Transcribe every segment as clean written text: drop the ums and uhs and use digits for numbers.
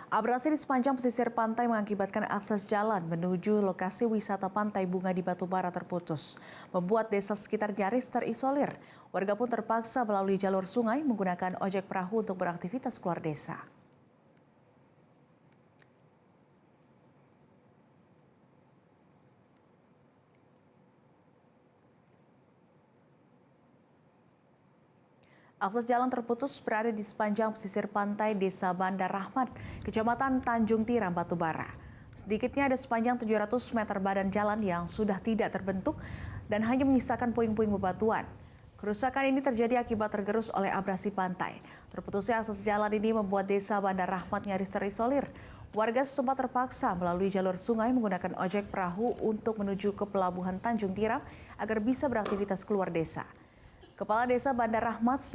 Abrasi di sepanjang pesisir pantai mengakibatkan akses jalan menuju lokasi wisata Pantai Bunga di Batubara terputus, membuat desa sekitar nyaris terisolir. Warga pun terpaksa melalui jalur sungai menggunakan ojek perahu untuk beraktivitas keluar desa. Akses jalan terputus berada di sepanjang pesisir pantai Desa Bandar Rahmat, Kecamatan Tanjung Tiram, Batubara. Sedikitnya ada sepanjang 700 meter badan jalan yang sudah tidak terbentuk dan hanya menyisakan puing-puing bebatuan. Kerusakan ini terjadi akibat tergerus oleh abrasi pantai. Terputusnya akses jalan ini membuat Desa Bandar Rahmat nyaris terisolir. Warga setempat terpaksa melalui jalur sungai menggunakan ojek perahu untuk menuju ke pelabuhan Tanjung Tiram agar bisa beraktivitas keluar desa. Kepala Desa Bandar Rahmat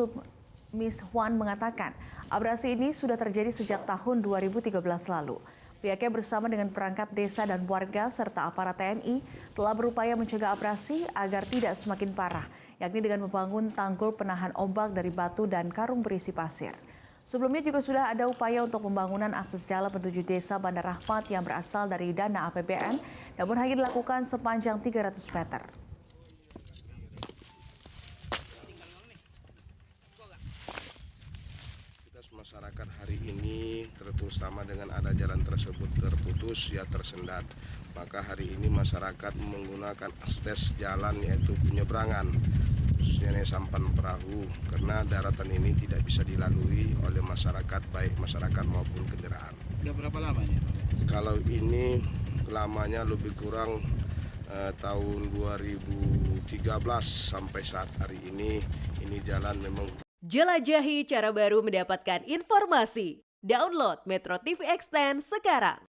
Miswan mengatakan, abrasi ini sudah terjadi sejak tahun 2013 lalu. Pihaknya bersama dengan perangkat desa dan warga serta aparat TNI telah berupaya mencegah abrasi agar tidak semakin parah, yakni dengan membangun tanggul penahan ombak dari batu dan karung berisi pasir. Sebelumnya juga sudah ada upaya untuk pembangunan akses jalan menuju Desa Bandar Rahmat yang berasal dari dana APBN, namun hanya dilakukan sepanjang 300 meter. Masyarakat hari ini terutama dengan ada jalan tersebut terputus ya tersendat, maka hari ini masyarakat menggunakan akses jalan yaitu penyeberangan khususnya sampan perahu karena daratan ini tidak bisa dilalui oleh masyarakat baik masyarakat maupun kendaraan. Udah berapa lamanya? Kalau ini lamanya lebih kurang tahun 2013 sampai saat hari ini jalan memang. Jelajahi cara baru mendapatkan informasi. Download Metro TV Extend sekarang.